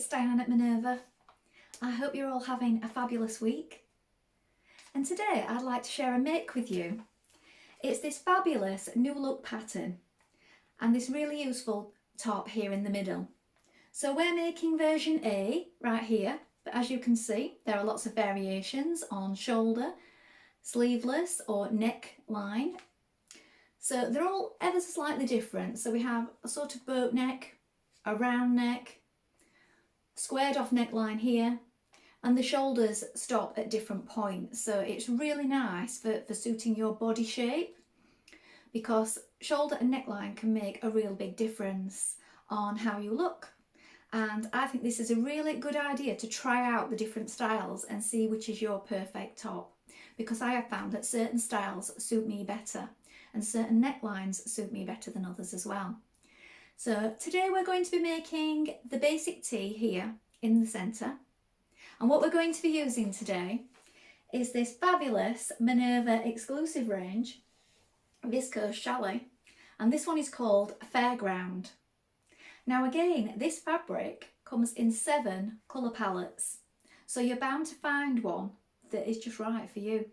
it's Dianne at Minerva. I hope you're all having a fabulous week. And today I'd like to share a make with you. It's this fabulous new look pattern and this really useful top here in the middle. So we're making version A right here, but as you can see there are lots of variations on shoulder, sleeveless or neckline. So they're all ever so slightly different. So we have a sort of boat neck, a round neck, squared off neckline here, and the shoulders stop at different points. So it's really nice for suiting your body shape, because shoulder and neckline can make a real big difference on how you look. And I think this is a really good idea to try out the different styles and see which is your perfect top, because I have found that certain styles suit me better and certain necklines suit me better than others as well. So today we're going to be making the basic tee here in the centre, and what we're going to be using today is this fabulous Minerva Exclusive range Viscose Challis, and this one is called Fairground. Now again, this fabric comes in 7 colour palettes, so you're bound to find one that is just right for you.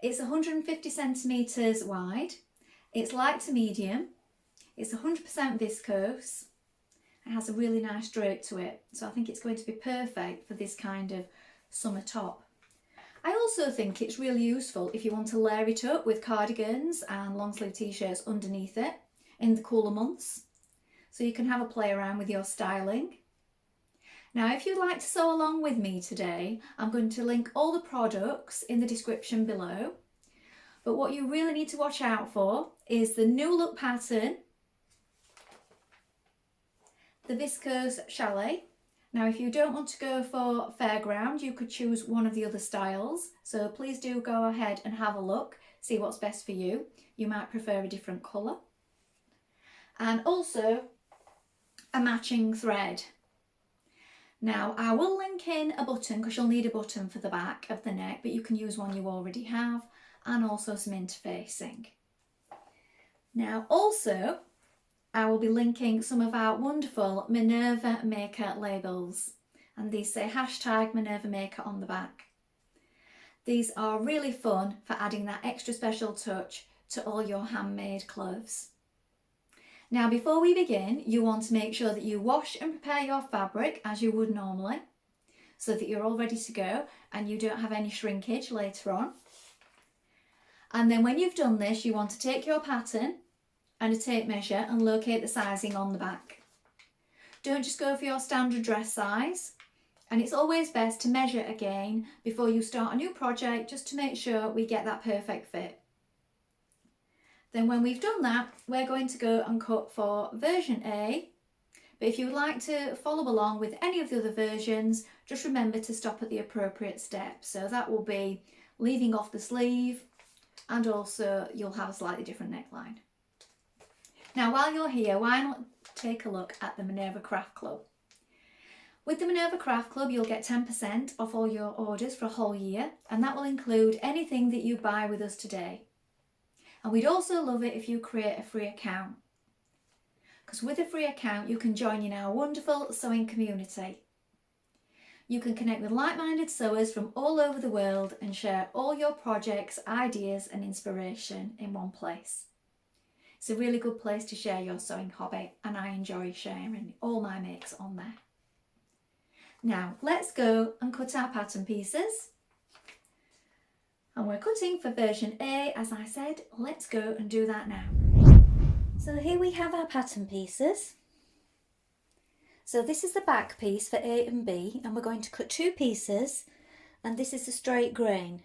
It's 150 centimetres wide, it's light to medium, it's 100% viscose, it has a really nice drape to it, so I think it's going to be perfect for this kind of summer top. I also think it's really useful if you want to layer it up with cardigans and long sleeve t-shirts underneath it in the cooler months, so you can have a play around with your styling. Now if you'd like to sew along with me today, I'm going to link all the products in the description below, but what you really need to watch out for is the new look pattern, the Viscose Challis. Now if you don't want to go for Fairground, you could choose one of the other styles, so please do go ahead and have a look, see what's best for you. You might prefer a different colour. And also a matching thread. Now I will link in a button, because you'll need a button for the back of the neck, but you can use one you already have, and also some interfacing. Now also I will be linking some of our wonderful Minerva Maker labels, and these say hashtag Minerva Maker on the back. These are really fun for adding that extra special touch to all your handmade clothes. Now before we begin, you want to make sure that you wash and prepare your fabric as you would normally, so that you're all ready to go and you don't have any shrinkage later on. And then when you've done this, you want to take your pattern and a tape measure and locate the sizing on the back. Don't just go for your standard dress size, and it's always best to measure again before you start a new project, just to make sure we get that perfect fit. Then when we've done that, we're going to go and cut for version A, but if you would like to follow along with any of the other versions, just remember to stop at the appropriate step. So that will be leaving off the sleeve, and also you'll have a slightly different neckline. Now while you're here, why not take a look at the Minerva Craft Club. With the Minerva Craft Club you'll get 10% off all your orders for a whole year, and that will include anything that you buy with us today. And we'd also love it if you create a free account, because with a free account you can join in our wonderful sewing community. You can connect with like-minded sewers from all over the world and share all your projects, ideas and inspiration in one place. It's a really good place to share your sewing hobby, and I enjoy sharing all my makes on there. Now let's go and cut our pattern pieces. And we're cutting for version A, as I said. Let's go and do that now. So here we have our pattern pieces. So this is the back piece for A and B, and we're going to cut 2 pieces, and this is a straight grain.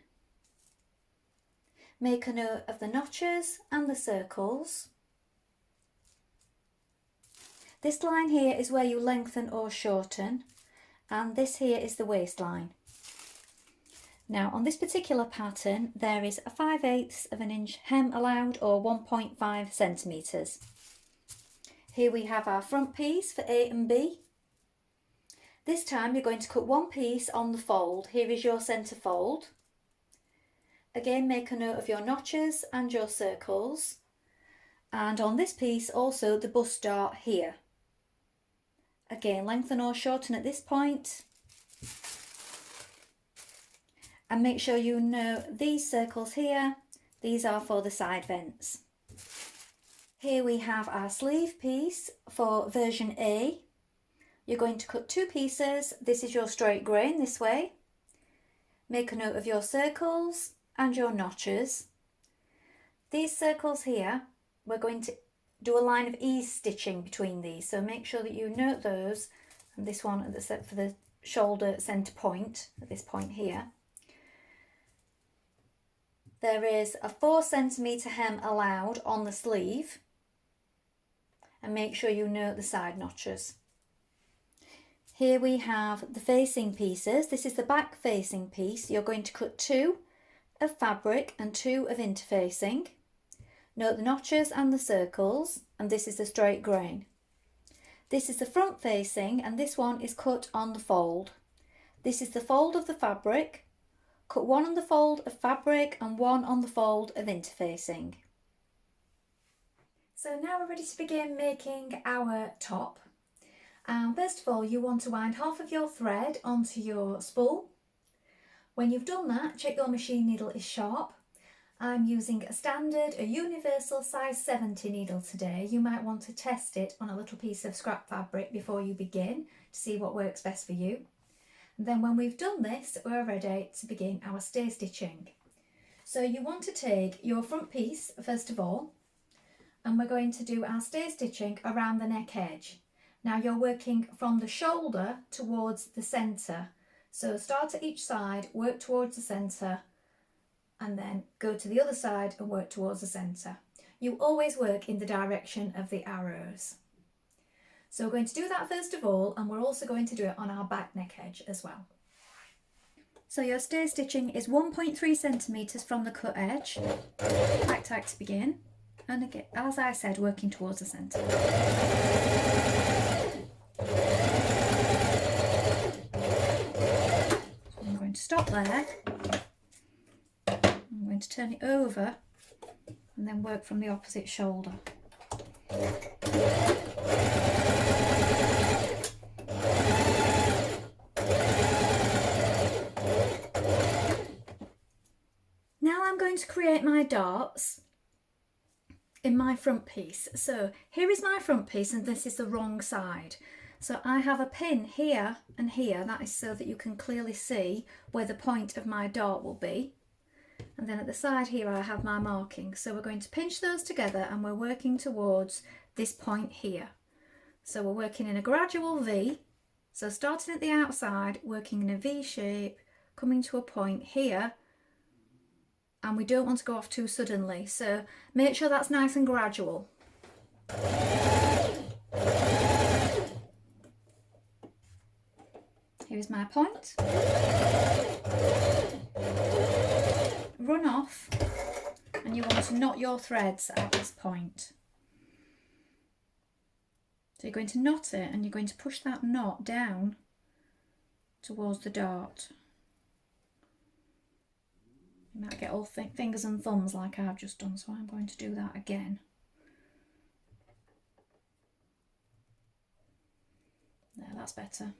Make a note of the notches and the circles. This line here is where you lengthen or shorten, and this here is the waistline. Now on this particular pattern there is a 5/8 of an inch hem allowed, or 1.5 centimetres. Here we have our front piece for A and B. This time you're going to cut 1 piece on the fold. Here is your centre fold. Again, make a note of your notches and your circles, and on this piece also the bust dart here. Again, lengthen or shorten at this point. And make sure you know these circles here, these are for the side vents. Here we have our sleeve piece for version A. You're going to cut 2 pieces. This is your straight grain this way. Make a note of your circles and your notches. These circles here, we're going to do a line of ease stitching between these, so make sure that you note those. And this one at the set for the shoulder centre point at this point here. There is a 4 centimetre hem allowed on the sleeve, and make sure you note the side notches. Here we have the facing pieces. This is the back facing piece. You're going to cut 2 of fabric and 2 of interfacing. Note the notches and the circles, and this is the straight grain. This is the front facing, and this one is cut on the fold. This is the fold of the fabric. Cut 1 on the fold of fabric and 1 on the fold of interfacing. So now we're ready to begin making our top. First of all, you want to wind half of your thread onto your spool. When you've done that, check your machine needle is sharp. I'm using a standard, a universal size 70 needle today. You might want to test it on a little piece of scrap fabric before you begin to see what works best for you. And then when we've done this, we're ready to begin our stay stitching. So you want to take your front piece first of all, and we're going to do our stay stitching around the neck edge. Now you're working from the shoulder towards the centre. So start at each side, work towards the centre, and then go to the other side and work towards the centre. You always work in the direction of the arrows. So we're going to do that first of all, and we're also going to do it on our back neck edge as well. So your stay stitching is 1.3 centimetres from the cut edge, back tack to begin, and again, as I said, working towards the centre. So I'm going to stop there, I'm going to turn it over and then work from the opposite shoulder. Now I'm going to create my darts in my front piece. So here is my front piece, and this is the wrong side. So I have a pin here and here, that is so that you can clearly see where the point of my dart will be. And then at the side here I have my marking. So we're going to pinch those together and we're working towards this point here. So we're working in a gradual V. So starting at the outside, working in a V shape, coming to a point here, and we don't want to go off too suddenly. So make sure that's nice and gradual. Here's my point. Run off, and you want to knot your threads at this point. So you're going to knot it, and you're going to push that knot down towards the dart. You might get all fingers and thumbs like I've just done, so I'm going to do that again. There, that's better.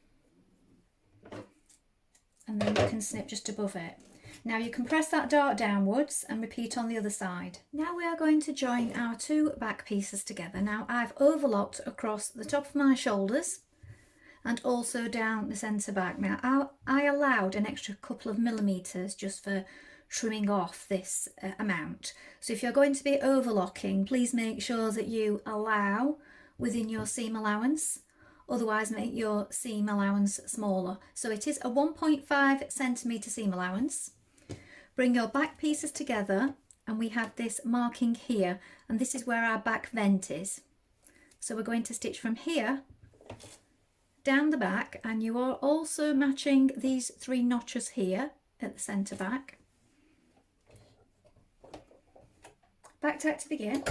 And then you can snip just above it. Now you can press that dart downwards and repeat on the other side. Now we are going to join our 2 back pieces together. Now I've overlocked across the top of my shoulders and also down the centre back. Now I allowed an extra couple of millimetres just for trimming off this amount. So if you're going to be overlocking, please make sure that you allow within your seam allowance. Otherwise make your seam allowance smaller. So it is a 1.5 centimetre seam allowance. Bring your back pieces together, and we have this marking here, and this is where our back vent is. So we're going to stitch from here down the back, and you are also matching these 3 notches here at the centre back. Back tack to begin.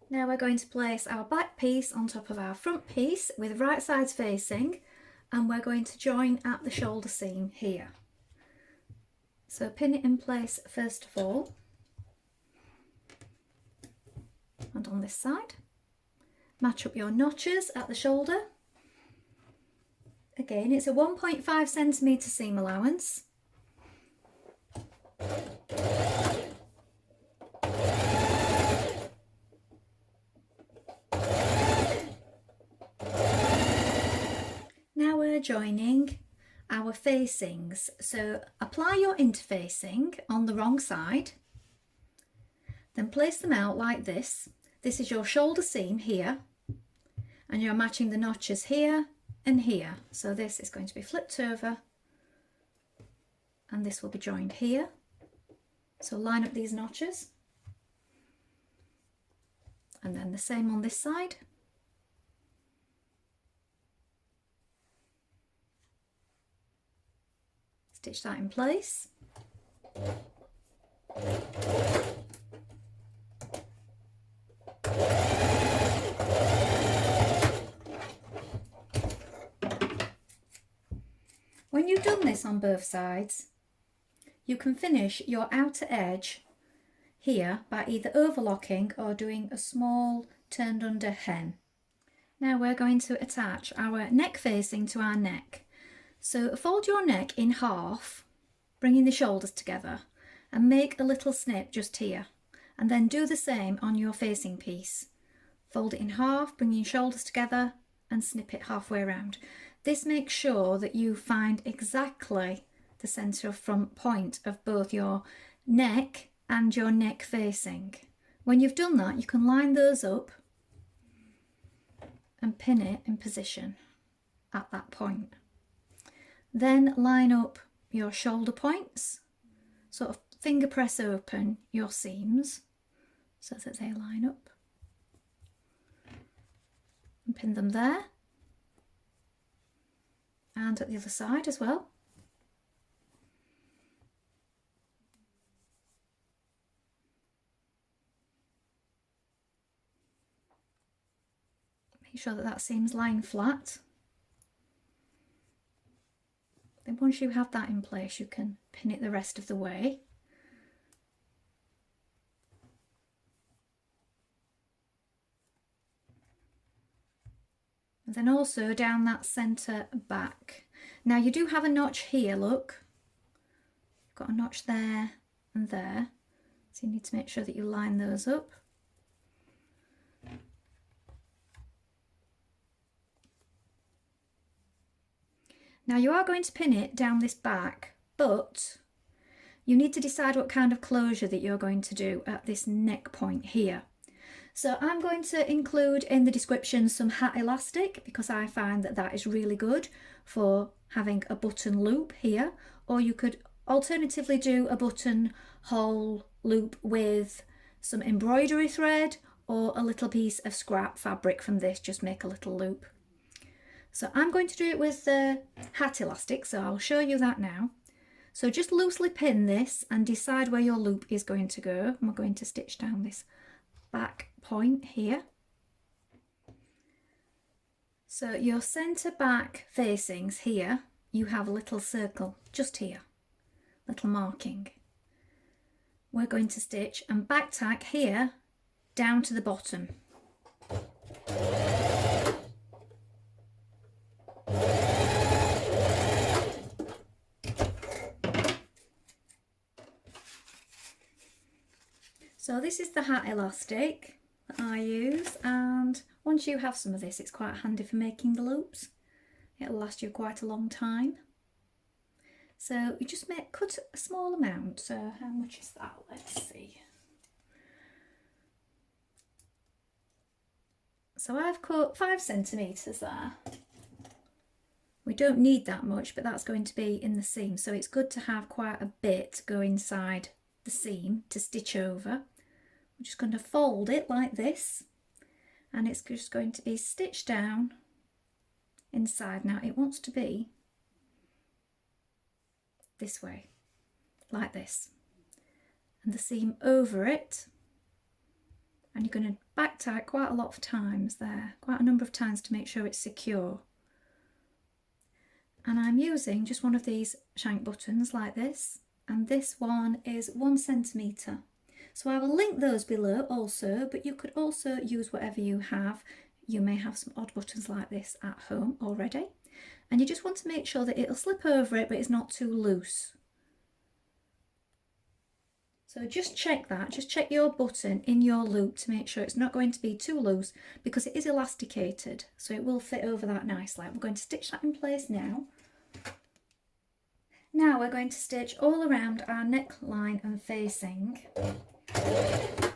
Now we're going to place our back piece on top of our front piece with right sides facing, and we're going to join at the shoulder seam here. So pin it in place first of all. and on this side. Match up your notches at the shoulder. Again, it's a 1.5 centimetre seam allowance. Now we're joining our facings. So apply your interfacing on the wrong side, then place them out like this. This is your shoulder seam here, and you're matching the notches here and here. So this is going to be flipped over and this will be joined here. So line up these notches, and then the same on this side. Stitch that in place. When you've done this on both sides, you can finish your outer edge here by either overlocking or doing a small turned under hem. Now we're going to attach our neck facing to our neck. So fold your neck in half, bringing the shoulders together, and make a little snip just here, and then do the same on your facing piece. Fold it in half, bring your shoulders together and snip it halfway around. This makes sure that you find exactly the centre of front point of both your neck and your neck facing. When you've done that, you can line those up and pin it in position at that point. Then line up your shoulder points, sort of finger press open your seams so that they line up, and pin them there, and at the other side as well. Make sure that that seam's lying flat. Then once you have that in place, you can pin it the rest of the way. And then also down that centre back. Now you do have a notch here, look. You've got a notch there and there. So you need to make sure that you line those up. Now you are going to pin it down this back, but you need to decide what kind of closure that you're going to do at this neck point here. So I'm going to include in the description some hat elastic, because I find that that is really good for having a button loop here, or you could alternatively do a button hole loop with some embroidery thread or a little piece of scrap fabric from this, just make a little loop. So I'm going to do it with the hat elastic, so I'll show you that now. So just loosely pin this and decide where your loop is going to go. And we're going to stitch down this back point here. So your centre back facings here, you have a little circle just here, little marking. We're going to stitch and back tack here down to the bottom. So this is the hat elastic that I use, and once you have some of this, it's quite handy for making the loops. It'll last you quite a long time. So you just cut a small amount. So how much is that? Let's see. So I've cut 5 centimetres there. We don't need that much, but that's going to be in the seam. So it's good to have quite a bit go inside the seam to stitch over. I'm just going to fold it like this, and it's just going to be stitched down inside. Now it wants to be this way, like this, and the seam over it, and you're going to back tack quite a lot of times there, quite a number of times to make sure it's secure. And I'm using just one of these shank buttons like this, and this one is 1 centimetre. So I will link those below also, but you could also use whatever you have. You may have some odd buttons like this at home already. And you just want to make sure that it'll slip over it, but it's not too loose. So just check that, just check your button in your loop to make sure it's not going to be too loose, because it is elasticated, so it will fit over that nicely. We're going to stitch that in place now. Now we're going to stitch all around our neckline and facing.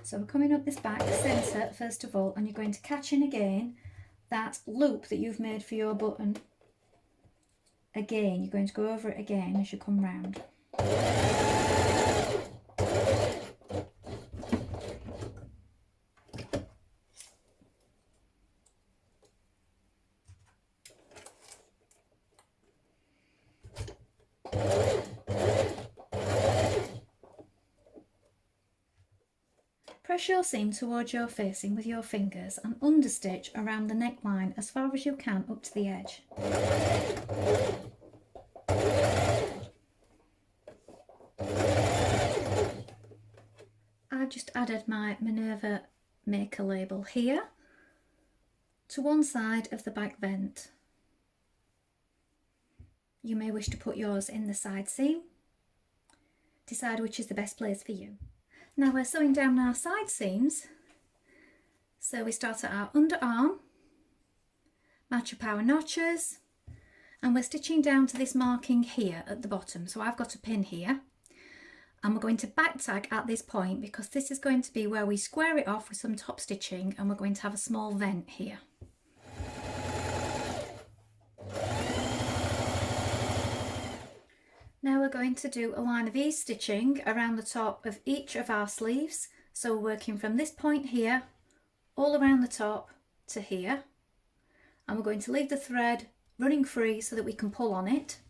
So we're coming up this back centre first of all, and you're going to catch in again that loop that you've made for your button. Again, you're going to go over it again as you come round. Press your seam towards your facing with your fingers and understitch around the neckline as far as you can up to the edge. I've just added my Minerva maker label here to one side of the back vent. You may wish to put yours in the side seam. Decide which is the best place for you. Now we're sewing down our side seams, so we start at our underarm, match up our notches, and we're stitching down to this marking here at the bottom. So I've got a pin here, and we're going to back tag at this point because this is going to be where we square it off with some top stitching, and we're going to have a small vent here. Now we're going to do a line of ease stitching around the top of each of our sleeves. So we're working from this point here, all around the top to here. And we're going to leave the thread running free so that we can pull on it.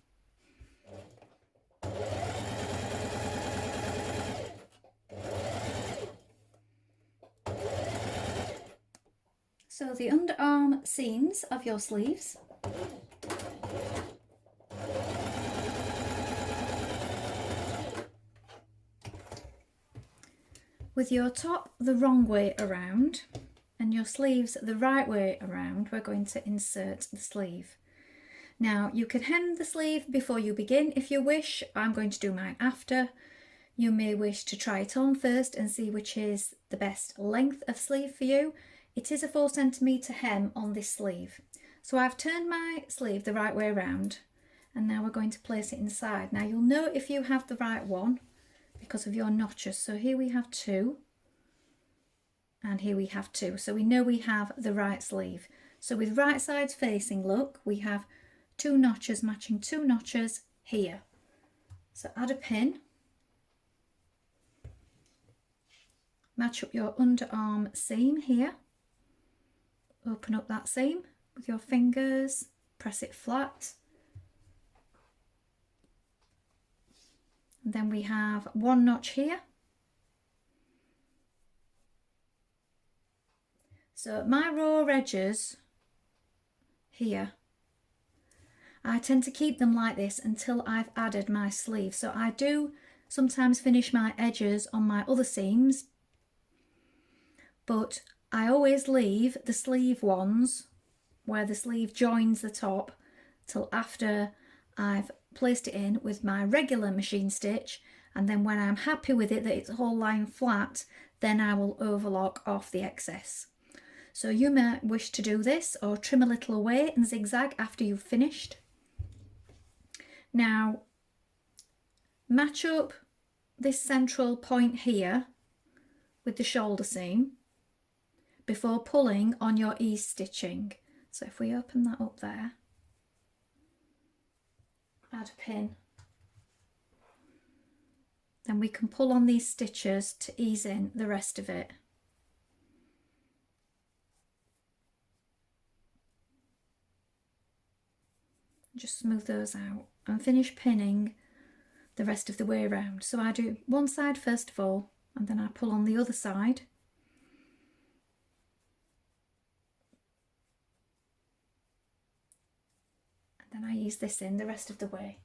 So the underarm seams of your sleeves. With your top the wrong way around and your sleeves the right way around, we're going to insert the sleeve. Now you can hem the sleeve before you begin if you wish. I'm going to do mine after. You may wish to try it on first and see which is the best length of sleeve for you. It is a 4 centimetre hem on this sleeve. So I've turned my sleeve the right way around, and now we're going to place it inside. Now you'll know if you have the right one because of your notches. So here we have 2 and here we have 2. So we know we have the right sleeve. So with right sides facing, look, we have 2 notches matching 2 notches here. So add a pin, match up your underarm seam here, open up that seam with your fingers, press it flat. And then we have 1 notch here. So my raw edges here, I tend to keep them like this until I've added my sleeve. So I do sometimes finish my edges on my other seams, but I always leave the sleeve ones where the sleeve joins the top till after I've placed it in with my regular machine stitch, and then when I'm happy with it that it's all lying flat, then I will overlock off the excess. So you might wish to do this or trim a little away and zigzag after you've finished. Now match up this central point here with the shoulder seam before pulling on your ease stitching. So if we open that up there, add a pin, then we can pull on these stitches to ease in the rest of it. Just smooth those out and finish pinning the rest of the way around. So I do one side first of all, and then I pull on the other side. And then I ease this in the rest of the way.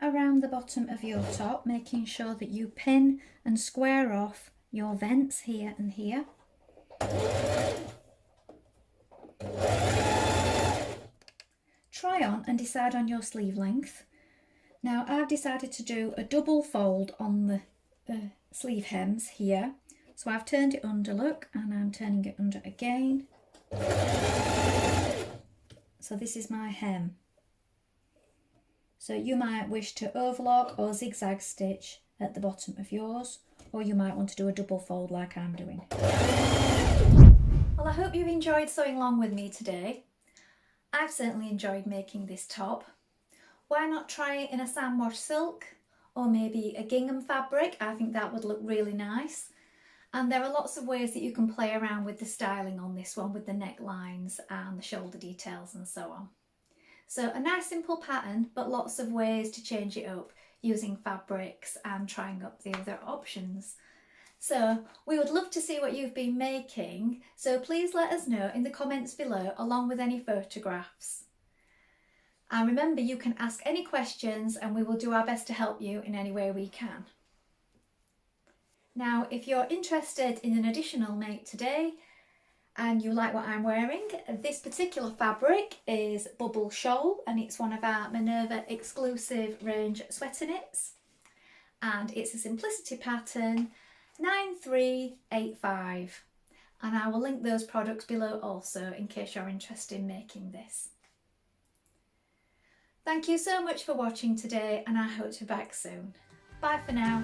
around the bottom of your top, making sure that you pin and square off your vents here and here. Try on and decide on your sleeve length. Now I've decided to do a double fold on the sleeve hems here. So I've turned it under, look, and I'm turning it under again. So this is my hem. So you might wish to overlock or zigzag stitch at the bottom of yours, or you might want to do a double fold like I'm doing. Well, I hope you've enjoyed sewing along with me today. I've certainly enjoyed making this top. Why not try it in a sandwash silk or maybe a gingham fabric? I think that would look really nice. And there are lots of ways that you can play around with the styling on this one, with the necklines and the shoulder details and so on. So a nice simple pattern, but lots of ways to change it up using fabrics and trying up the other options. So we would love to see what you've been making, so please let us know in the comments below along with any photographs. And remember, you can ask any questions and we will do our best to help you in any way we can. Now, if you're interested in an additional make today and you like what I'm wearing, this particular fabric is Bubble Shoal and it's one of our Minerva Exclusive range sweater knits. And it's a simplicity pattern 9385. And I will link those products below also in case you're interested in making this. Thank you so much for watching today and I hope to be back soon. Bye for now.